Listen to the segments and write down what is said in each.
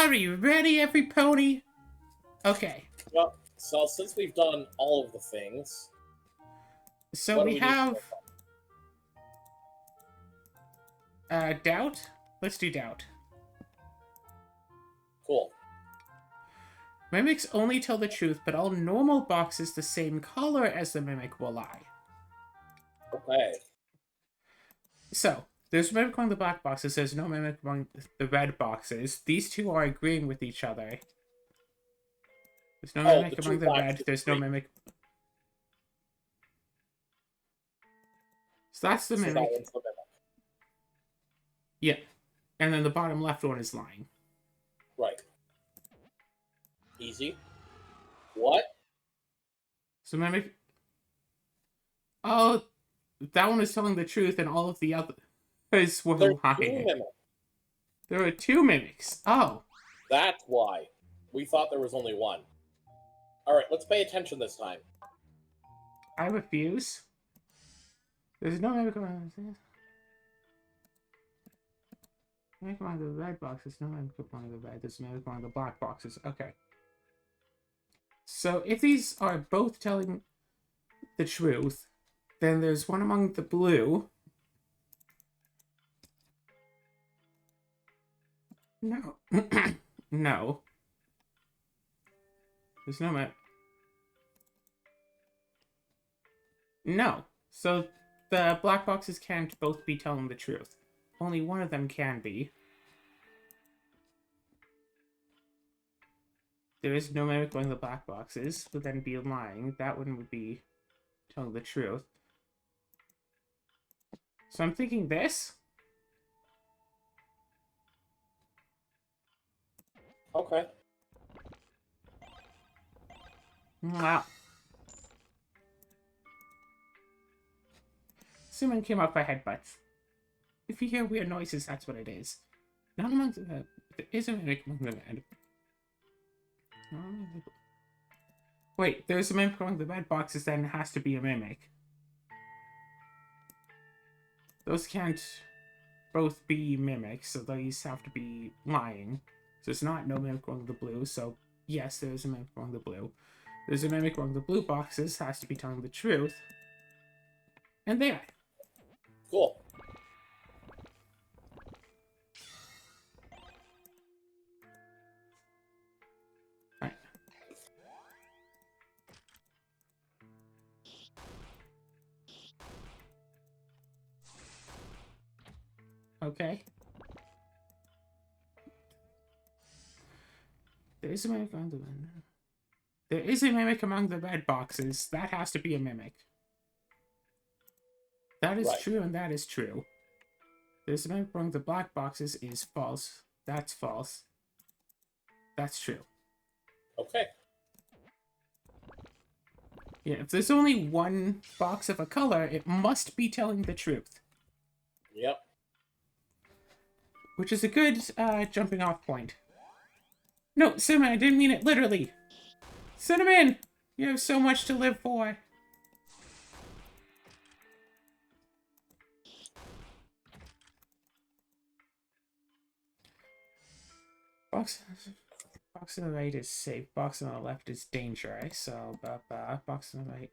Are you ready, every pony? Okay. Well, so since we've done all of the things, So what do we we need to have work doubt. Let's do doubt. Cool. Mimics only tell the truth, but all normal boxes the same color as the mimic will lie. Okay. So, there's a mimic among the black boxes, there's no mimic among the red boxes. These two are agreeing with each other. There's no mimic the among two the red, boxes there's no agree. mimic. So that's the So that mimic. one's the mimic. Yeah. And then the bottom left one is lying. Right. Easy. What? So mimic. Oh, that one is telling the truth, and all of the others were There's two lying. mimics. There are two mimics. Oh. That's why. We thought there was only one. Alright, let's pay attention this time. I refuse. There's no mimic among the red boxes. No mimic among the red. There's no mimic among the black boxes. Okay. So if these are both telling the truth, then there's one among the blue. No. No. There's no mimic. No. So the black boxes can't both be telling the truth. Only one of them can be. There is no mimic among the black boxes, would then be lying. That one would be telling the truth. So I'm thinking this. Okay. Wow. Someone came up by headbutts. If you hear weird noises, that's what it is. Not among the... There is a mimic among the red. Wait, there's a mimic among the red boxes, then it has to be a mimic. Those can't both be mimics, so these have to be lying. So it's not no mimic among the blue, so yes, there is a mimic among the blue. There's a mimic among the blue boxes, has to be telling the truth. And there. Cool. Right. Okay. There is a mimic among the... There is a mimic among the red boxes. That has to be a mimic. That is Right. true, and that is true. There's a mimic among the black boxes is false. That's false. That's true. Okay. Yeah, if there's only one box of a color, it must be telling the truth. Yep. Which is a good jumping off point. No, Cinnamon, I didn't mean it literally. Cinnamon! You have so much to live for. Box on the right is safe. Box on the left is dangerous. So, box on the right.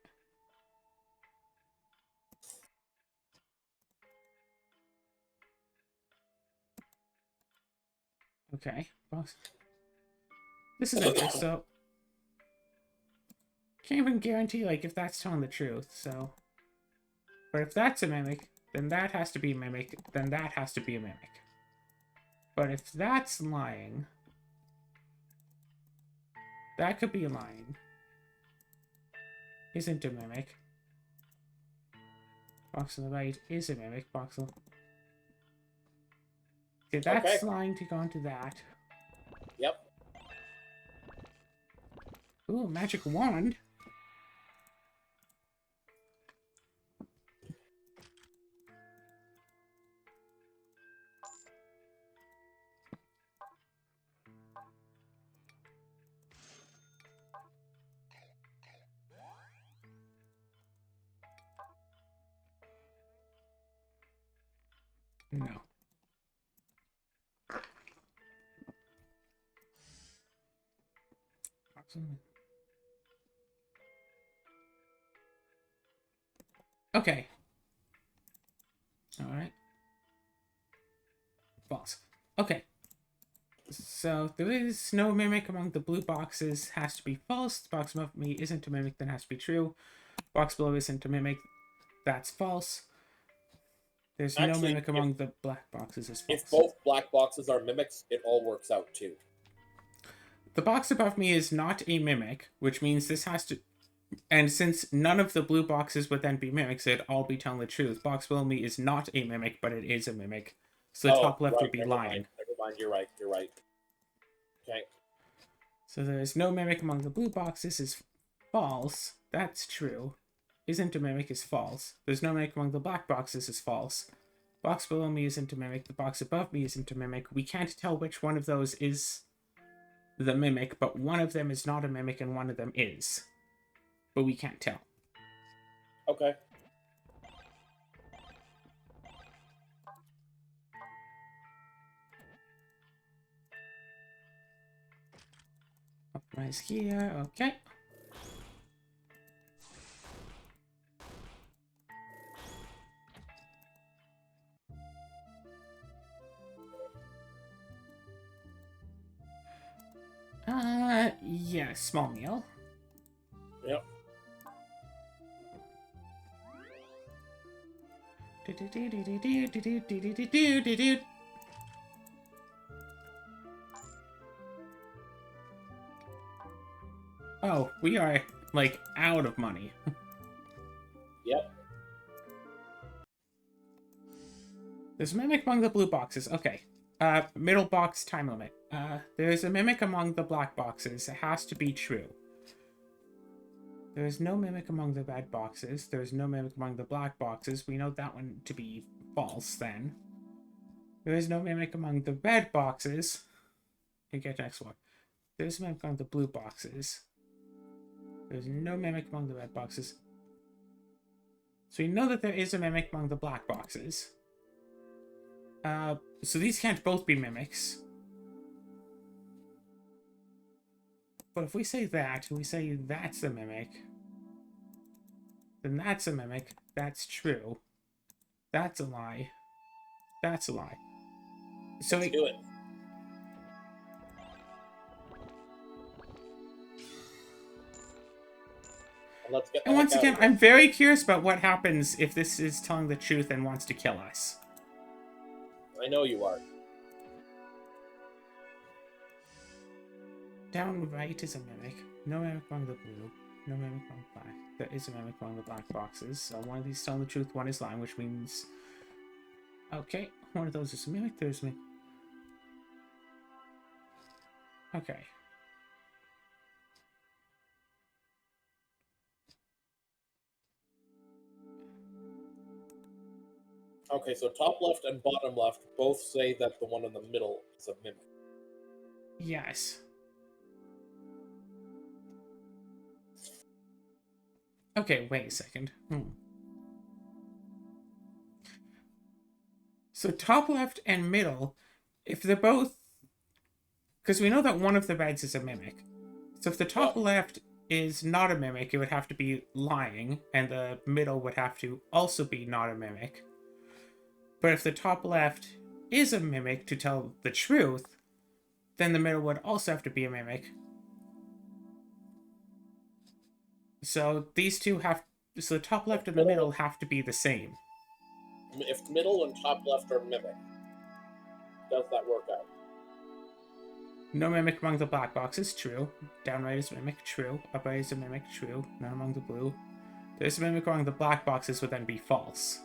Okay, box. This is it. So, can't even guarantee like if that's telling the truth. So, but if that's a mimic, then that has to be a mimic. Then that has to be a mimic. But if that's lying, that could be lying. Isn't a mimic. Box on the right is a mimic. Box on... Okay, that's lying to go into that. Yep. Ooh, magic wand. No. Okay. Alright. False. Okay. So, there is no mimic among the blue boxes. Has to be false. The box above me isn't a mimic, then has to be true. Box below isn't a mimic. That's false. There's no Actually, mimic among the black boxes is false. If both black boxes are mimics, it all works out too. The box above me is not a mimic, which means this has to... And since none of the blue boxes would then be mimics, it'd all be telling the truth. Box below me is not a mimic, but it is a mimic. So the top left would be lying. Never mind, you're right. Okay. So there's no mimic among the blue boxes is false. That's true. Isn't a mimic is false. There's no mimic among the black boxes is false. Box below me isn't a mimic. The box above me isn't a mimic. We can't tell which one of those is the mimic, but one of them is not a mimic and one of them is. But we can't tell. Okay. Optimize here. Okay. Yeah, small meal. Yep. Oh, we are, like, out of money. Yep. There's a mimic among the blue boxes. Okay. Middle box time limit. There's a mimic among the black boxes. It has to be true. There's no mimic among the red boxes. There's no mimic among the black boxes. We know that one to be false, then. There is no mimic among the red boxes. You get next one. There's a mimic among the blue boxes. There's no mimic among the red boxes. So we know that there is a mimic among the black boxes. So these can't both be mimics. But if we say that, we say that's a mimic, then that's a mimic, that's true. That's a lie. That's a lie. So Let's do it. Let's get. And once again, I'm very curious about what happens if this is telling the truth and wants to kill us. I know you are. Down right is a mimic. No mimic among the blue. No mimic among black. There is a mimic among the black boxes. So one of these is telling the truth, one is lying, which means... Okay, one of those is a mimic, there's a mimic. Okay. Okay, so top left and bottom left both say that the one in the middle is a mimic. Yes. Okay, wait a second. So top left and middle, if they're both... Because we know that one of the reds is a mimic. So if the top left is not a mimic, it would have to be lying, and the middle would have to also be not a mimic. But if the top left is a mimic to tell the truth, then the middle would also have to be a mimic. So these two have... So the top left and the middle have to be the same. If middle and top left are mimic, does that work out? No mimic among the black boxes, true. Down right is a mimic, true. Up right is a mimic, true. None among the blue. There's a mimic among the black boxes would then be false.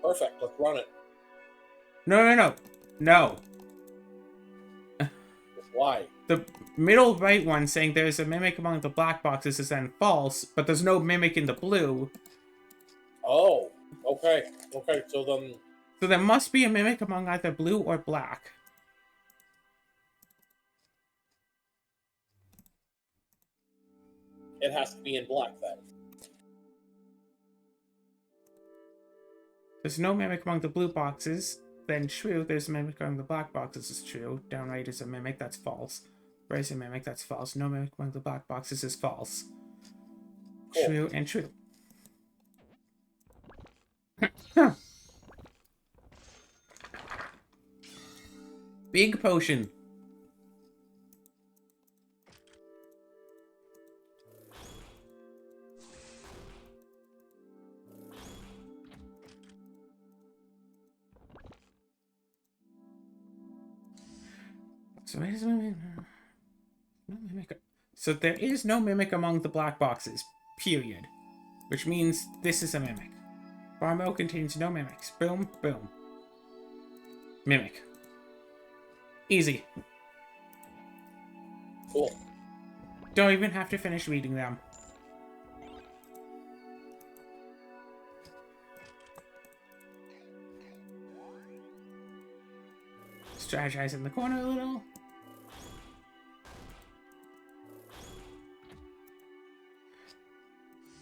Perfect, let's run it. No. Why? The middle right one saying there's a mimic among the black boxes is then false, but there's no mimic in the blue. Oh, okay, so then... So there must be a mimic among either blue or black. It has to be in black then. There's no mimic among the blue boxes, then true. There's a mimic among the black boxes is true. Down right is a mimic, that's false. Where's a mimic? That's false. No mimic among the black boxes is false. Cool. True and true. Huh. Big potion. So where's no mimic? So there is no mimic among the black boxes. Period. Which means this is a mimic. Bar mode contains no mimics. Boom, boom. Mimic. Easy. Cool. Don't even have to finish reading them. Strategize in the corner a little.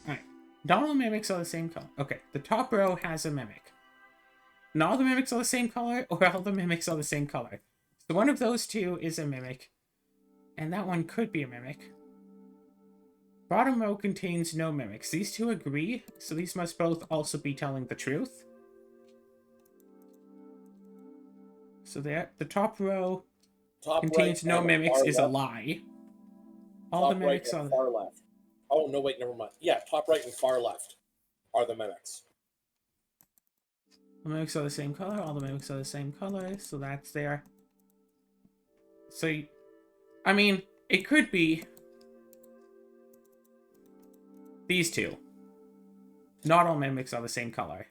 Alright. Not all mimics are the same color. Okay, the top row has a mimic. Not all the mimics are the same color, or all the mimics are the same color. So one of those two is a mimic. And that one could be a mimic. Bottom row contains no mimics. These two agree, so these must both also be telling the truth. So there, the top row contains no mimics is a lie. All the mimics are far left. Oh no, wait, never mind. Yeah, top right and far left are the mimics. The mimics are the same color. All the mimics are the same color, so that's there. So, I mean, it could be these two. Not all mimics are the same color.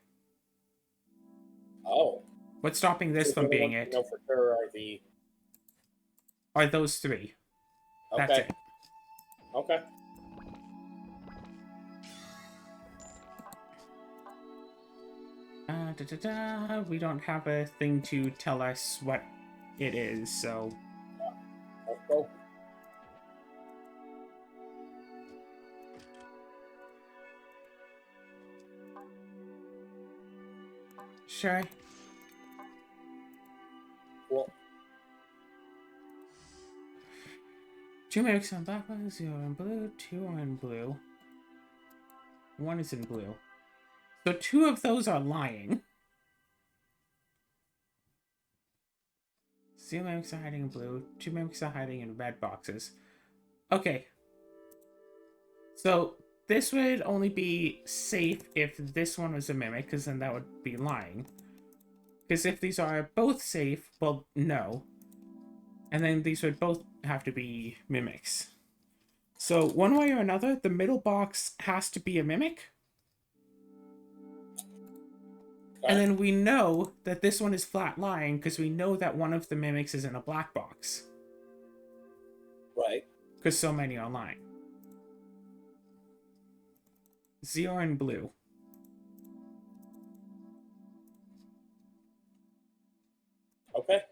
Oh. What's stopping this from being it? No, for sure Are those three. Okay. That's it. Okay. We don't have a thing to tell us what it is, so... Let's go. Sure. Cool. 2 mimics on black, 1 0 in blue, 2 are in blue. 1 is in blue. So 2 of those are lying. 0 mimics are hiding in blue, 2 mimics are hiding in red boxes. Okay. So this would only be safe if this one was a mimic, because then that would be lying. Because if these are both safe, well, no. And then these would both have to be mimics. So one way or another, the middle box has to be a mimic. And then we know that this one is flat lying because we know that one of the mimics is in a black box. Right. Because so many are lying. 0 in blue. Okay.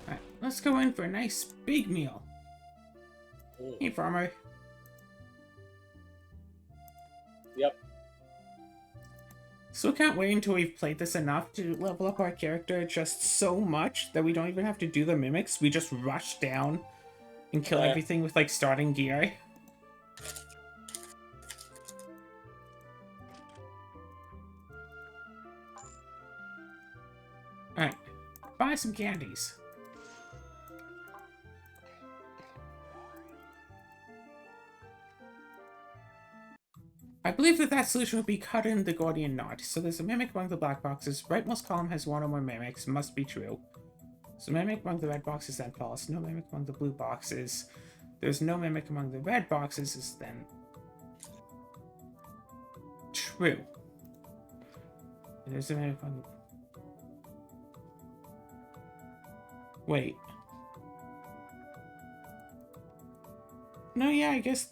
Alright, let's go in for a nice big meal. Hey, farmer. Yep. So can't wait until we've played this enough to level up our character just so much that we don't even have to do the mimics. We just rush down and kill everything with, like, starting gear. Alright, buy some candies. I believe that solution would be cut in the Gordian knot. So there's a mimic among the black boxes. Rightmost column has 1 or more mimics. Must be true. So mimic among the red boxes, then false. No mimic among the blue boxes. There's no mimic among the red boxes, is then true. There's a mimic among the... Wait. No, yeah, I guess...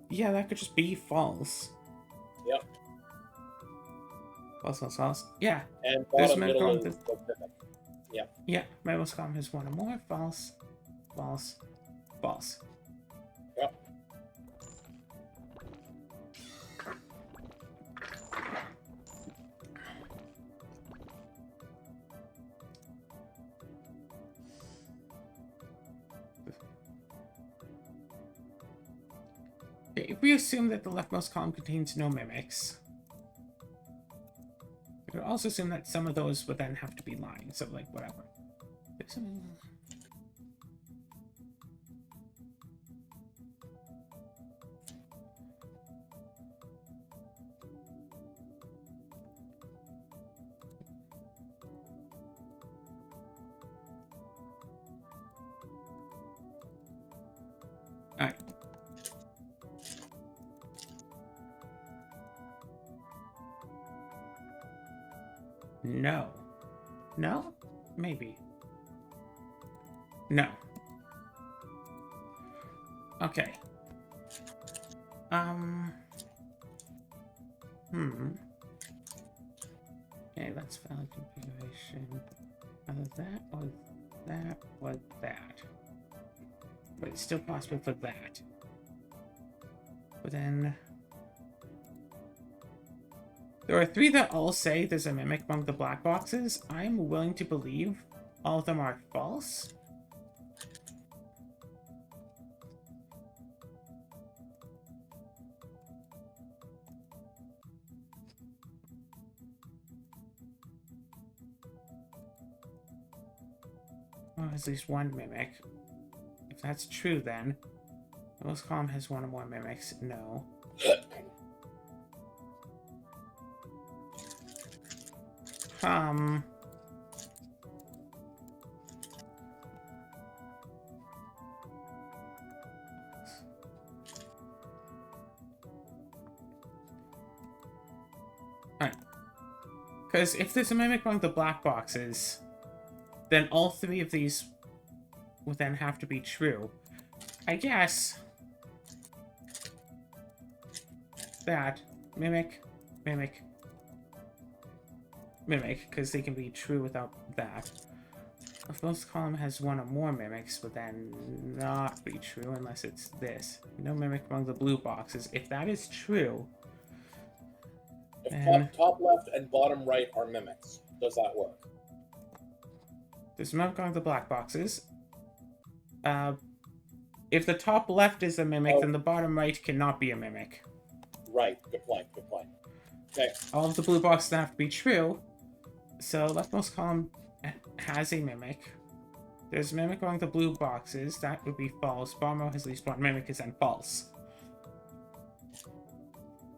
Yeah, that could just be false. Yep. False. Yeah. And There's bottom mimic middle going is the mimic. Yeah. Yeah, Mimic Column has one or more. False. Yep. If we assume that the leftmost column contains no mimics, we could also assume that some of those would then have to be lying, so like whatever. Alright. No. No? Maybe. No. Okay. Okay, that's valid configuration. Either that or that or that. But it's still possible for that. But then... There are 3 that all say there's a mimic among the black boxes. I'm willing to believe all of them are false. Oh, at least one mimic. If that's true, then the most column has one or more mimics. No. Alright. Because if there's a mimic among the black boxes, then all 3 of these would then have to be true. I guess that mimic, because they can be true without that. If most column has one or more mimics, would then not be true unless it's this. No mimic among the blue boxes. If that is true, If then top left and bottom right are mimics, does that work? there's mimic among the black boxes. If the top left is a mimic, then the bottom right cannot be a mimic. Right. Good point. Okay. All of the blue boxes have to be true. So leftmost column has a mimic. There's a mimic among the blue boxes. That would be false. Bottom row has at least one mimic, is then false.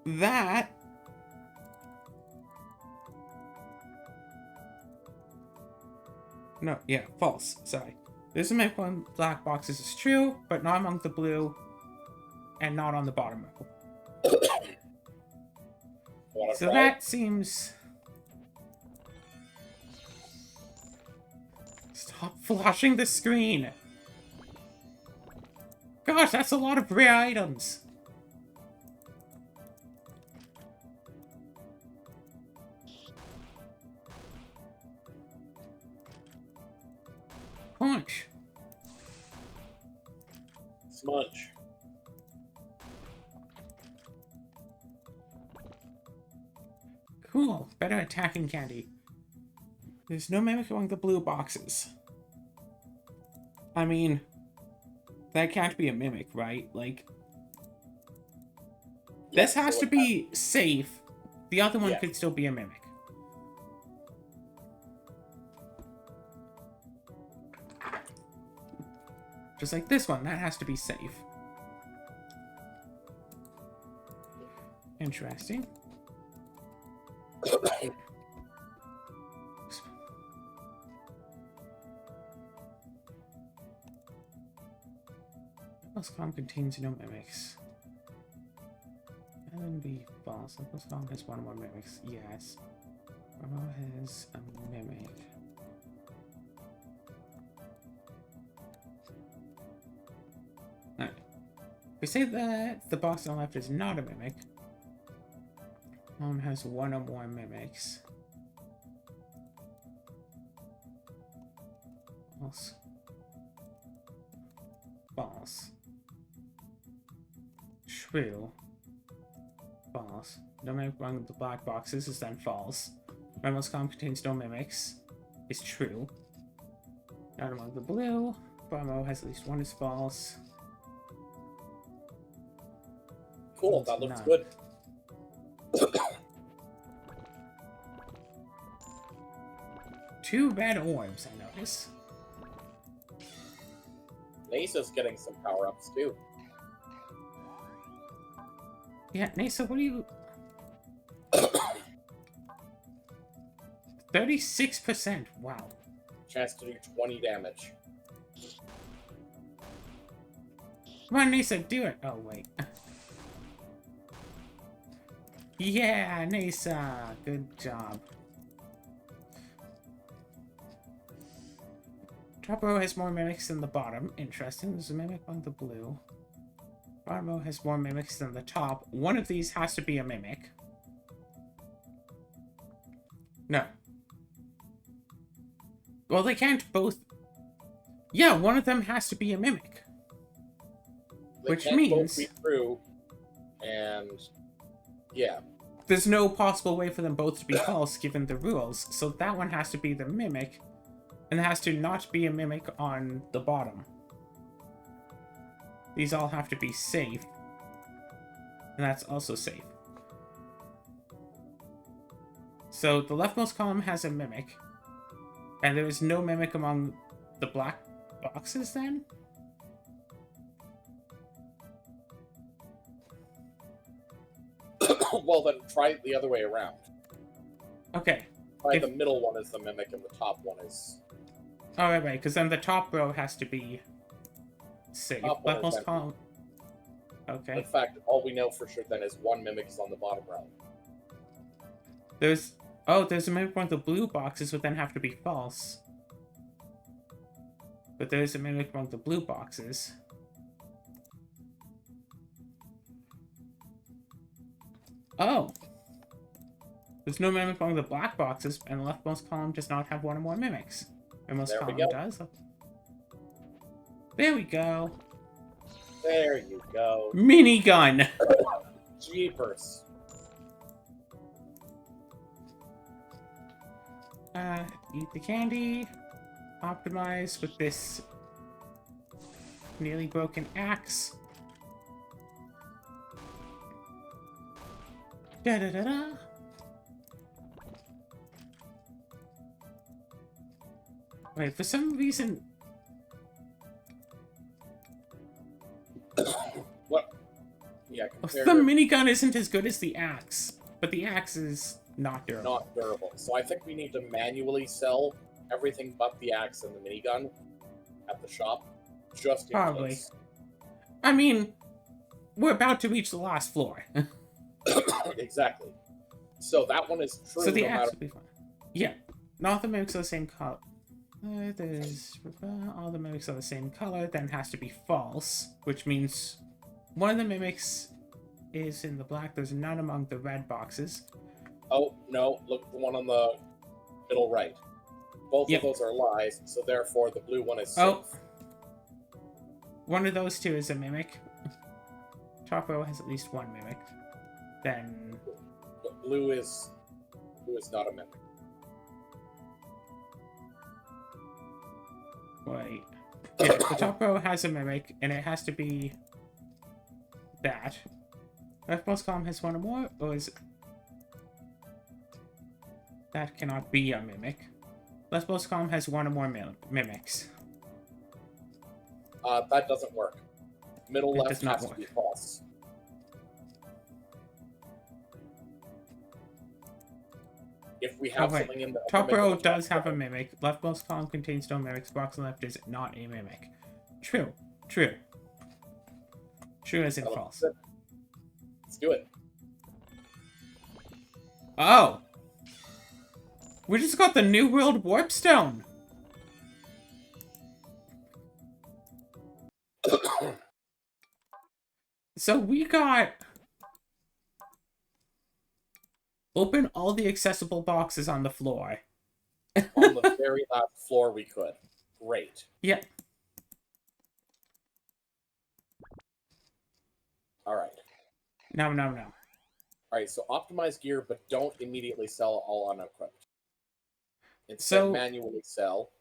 That... No, yeah, false. Sorry. There's a mimic among black boxes is true, but not among the blue, and not on the bottom row. So that seems... Stop flashing the screen! Gosh, that's a lot of rare items! Punch! Smudge. Cool. Better attacking candy. There's no mimic among the blue boxes. I mean, that can't be a mimic, right? Like, this has to be safe. The other one could still be a mimic. Just like this one, that has to be safe. Interesting. This column contains no mimics. That would be false. This column has one or more mimics. Yes. Row has a mimic. Alright. We say that the box on the left is not a mimic. column has one or more mimics. False. False. True. False. No mimic among the black boxes is then false. Redmost column contains no mimics is true. Not among the blue. Bottom has at least one is false. Cool, that looks good. Two red orbs, I notice. Nasa's getting some power-ups, too. Yeah, Nasa, what are you... 36%, wow. Chance to do 20 damage. Come on, Nasa, do it! Oh, wait. Yeah, Nasa! Good job. Top row has more mimics than the bottom. Interesting. There's a mimic on the blue. Bottom row has more mimics than the top. One of these has to be a mimic. No. Well, they can't both... Yeah, one of them has to be a mimic. Which means... both be true, and... Yeah. There's no possible way for them both to be false, given the rules. So that one has to be the mimic. And it has to not be a mimic on the bottom. These all have to be safe. And that's also safe. So the leftmost column has a mimic. And there is no mimic among the black boxes then? Well, then try it the other way around. Okay. Try the middle one is the mimic and the top one is... Oh, right, because then the top row has to be safe. Leftmost column... Okay. In fact, all we know for sure then is one mimic is on the bottom row. There's... Oh, there's a mimic one of the blue boxes would then have to be false. But there's a mimic among the blue boxes. Oh! There's no mimic among the black boxes, and the leftmost column does not have one or more mimics. Rightmost column does. There we go. There you go. Minigun! Jeepers. Eat the candy. Optimize with this nearly broken axe. Da-da-da-da. Wait, for some reason... What? Yeah, the minigun isn't as good as the axe, but the axe is not durable. Not durable. So I think we need to manually sell everything but the axe and the minigun at the shop, just in case. I mean, we're about to reach the last floor. Exactly. So that one is true. So the axe will be fine. Yeah, not the mimics are the same color. There's all the mimics are the same color, then has to be false, which means one of the mimics is in the black. There's none among the red boxes. Oh, no, look, the one on the middle right. Both of those are lies, so therefore the blue one is safe. Oh. One of those two is a mimic. Top row has at least one mimic. Then... But blue is not a mimic. Wait. Yeah, the top row has a mimic, and it has to be that. Leftmost column has one or more, or is... That cannot be a mimic. Leftmost column has one or more mimics. That doesn't work. Middle left has to be false. If we have something in the top row does have a mimic. Leftmost column contains no mimics. Box on left is not a mimic. True. True. True as in false. Let's do it. Oh! We just got the New World Warp Stone! So we got... Open all the accessible boxes on the floor. On the very last floor we could. Great. Yep. All right. No. All right, so optimize gear, but don't immediately sell all unequipped. Instead, So- manually sell.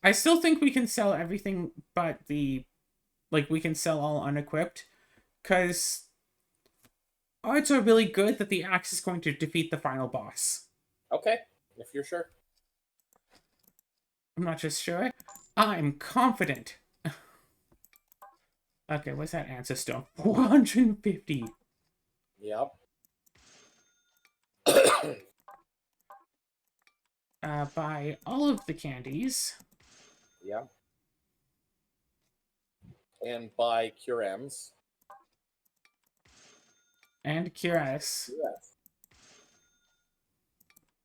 I still think we can sell everything but the... Like, we can sell all unequipped. Because odds are really good that the axe is going to defeat the final boss. Okay, if you're sure. I'm not just sure. I'm confident. Okay, what's that answer stone? 450. Yep. Buy all of the candies. Yep. And buy Curems. And Cuirass. Yes.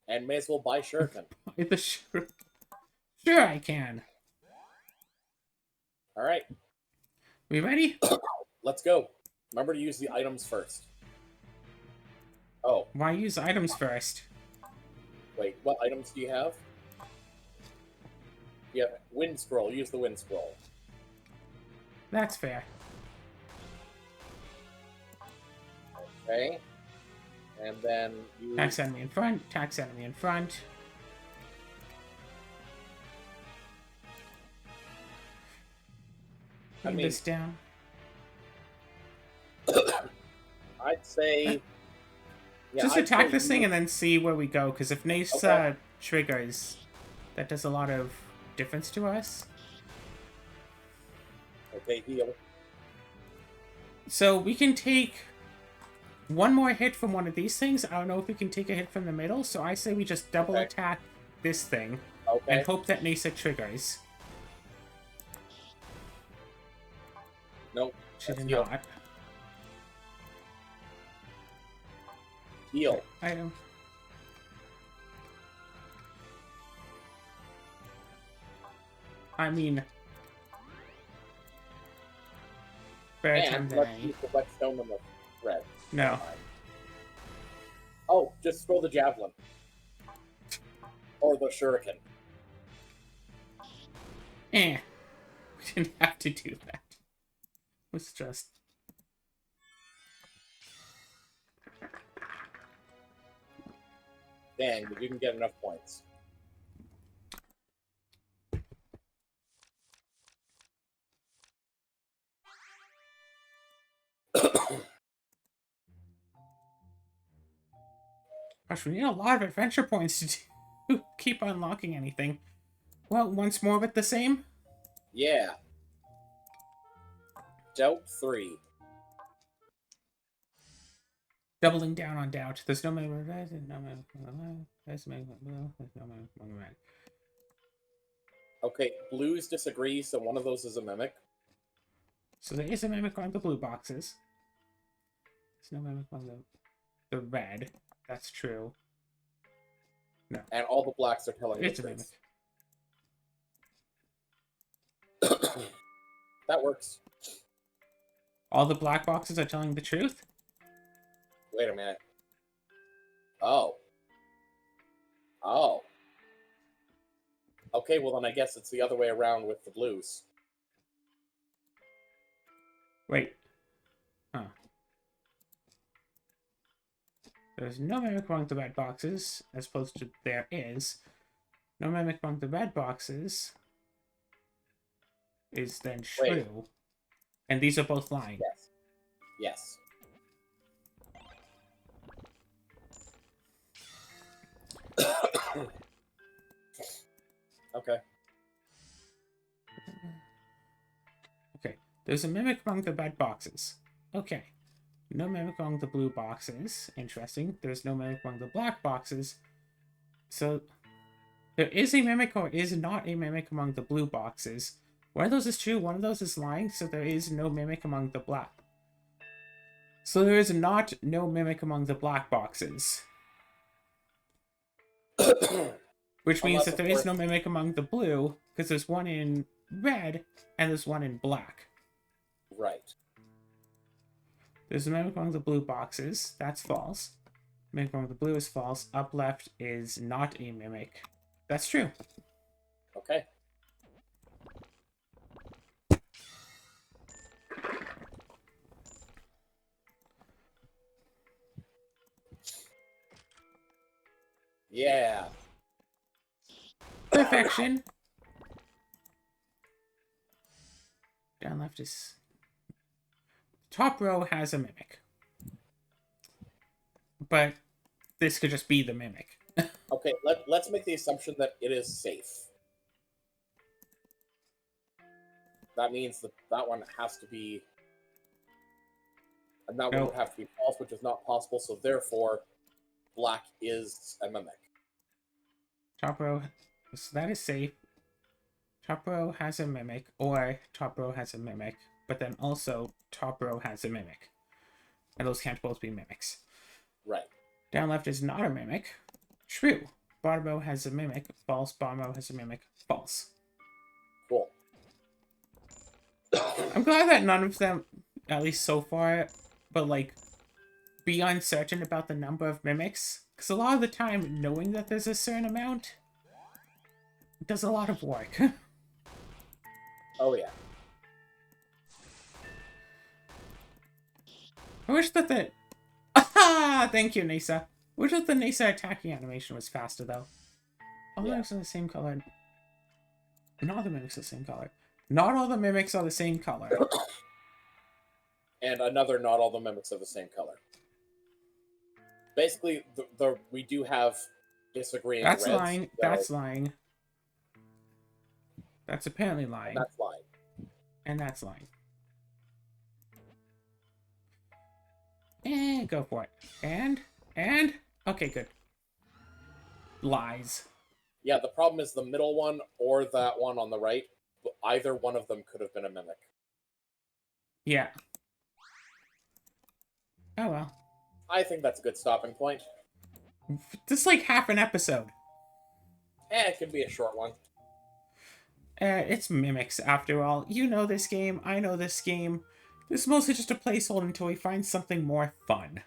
And may as well buy Shuriken. Buy the sure. Sure, I can. All right, We ready? let's go. Remember to use the items first. Oh, Why use items first? wait, what items do you have? Yeah, wind scroll. Use the wind scroll. That's fair. Okay. And then use... Tax enemy in front. Tax enemy in front. Bring mean- this down. I'd say... Yeah, Just I'd attack say this thing use- and then see where we go. Because if Nace Okay. triggers, that does a lot of difference to us. Okay, heal. So we can take one more hit from one of these things. I don't know if we can take a hit from the middle. So I say we just double Okay. attack this thing Okay. and hope that Nasa triggers. Nope. She That's did heal. not. Heal. Item. I mean, better time And than let's any. use the whetstone on the thread. No. Oh, just throw the javelin. Or the shuriken. We didn't have to do that. It was just... Dang, we didn't get enough points. Gosh, we need a lot of adventure points to keep unlocking anything. Well, once more with the same. Yeah. Doubt 3. Doubling down on doubt. There's no man. Okay, blues disagree, so one of those is a mimic. So there is a mimic on the blue boxes. There's no mimic on the red. That's true. And all the blacks are telling It's the a mimic. truth. That works. All the black boxes are telling the truth? Wait a minute. Oh. Oh. Okay, well then I guess it's the other way around with the blues. Wait. Huh. There's no mimic among the red boxes, as opposed to there is. No mimic among the red boxes is then true. Wait. And these are both lying. Yes. Yes. Okay. Okay. There's a mimic among the red boxes. Okay. No mimic among the blue boxes. Interesting. There's no mimic among the black boxes. So there is a mimic or is not a mimic among the blue boxes. One of those is true, one of those is lying, so there is no mimic among the black. So there is not no mimic among the black boxes. Which means Unless, that of there is course- no mimic among the blue, because there's one in red and there's one in black. Right. There's a mimic among the blue boxes. That's false. Mimic going with the blue is false. Up left is not a mimic. That's true. Okay. Yeah. Perfection. Down left is... Top row has a mimic. But this could just be the mimic. Okay, let's make the assumption that it is safe. That means that one has to be... And that one would have to be false, which is not possible, so therefore, black is a mimic. Top row, so that is safe. Top row has a mimic, or top row has a mimic, but then also top row has a mimic. And those can't both be mimics. Right. Down left is not a mimic. True. Bottom row has a mimic. False. Bottom row has a mimic. False. Cool. I'm glad that none of them, at least so far, but like, be uncertain about the number of mimics. Because a lot of the time, knowing that there's a certain amount does a lot of work. Oh, yeah. I wish that the... Aha! Thank you, Nisa. I wish that the Nisa attacking animation was faster, though. All the mimics are the same color. Not all the mimics are the same color. Not all the mimics are the same color. And another, not all the mimics are the same color. Basically, we do have disagreeing That's reds, lying. so That's lying. That's apparently lying. that's lying. And that's lying. Go for it. And? Okay, good. Lies. Yeah, the problem is the middle one or that one on the right. Either one of them could have been a mimic. Yeah. Oh well. I think that's a good stopping point. This is like half an episode. It could be a short one. It's mimics after all. You know this game. I know this game. This is mostly just a placeholder until we find something more fun.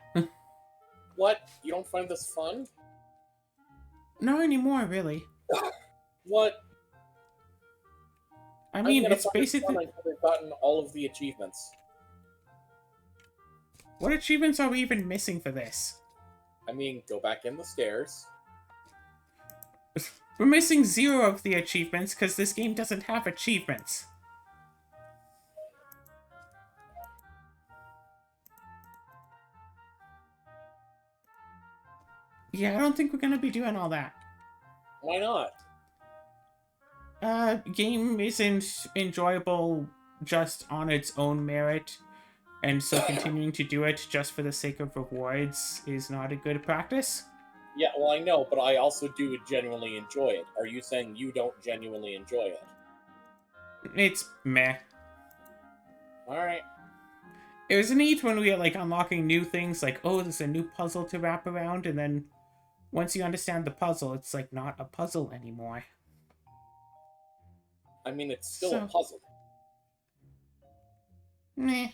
What? You don't find this fun? Not anymore, really. What? I mean, it's find it basically... fun until we've gotten all of the achievements. What achievements are we even missing for this? I mean, go back in the stairs. We're missing 0 of the achievements because this game doesn't have achievements. Yeah, I don't think we're gonna be doing all that. Why not? Game isn't enjoyable just on its own merit, and so continuing to do it just for the sake of rewards is not a good practice. Yeah, well, I know, but I also do genuinely enjoy it. Are you saying you don't genuinely enjoy it? It's meh. Alright. It was neat when we were, like, unlocking new things, like, oh, there's a new puzzle to wrap around, and then once you understand the puzzle, it's, like, not a puzzle anymore. I mean, it's still a puzzle. Meh.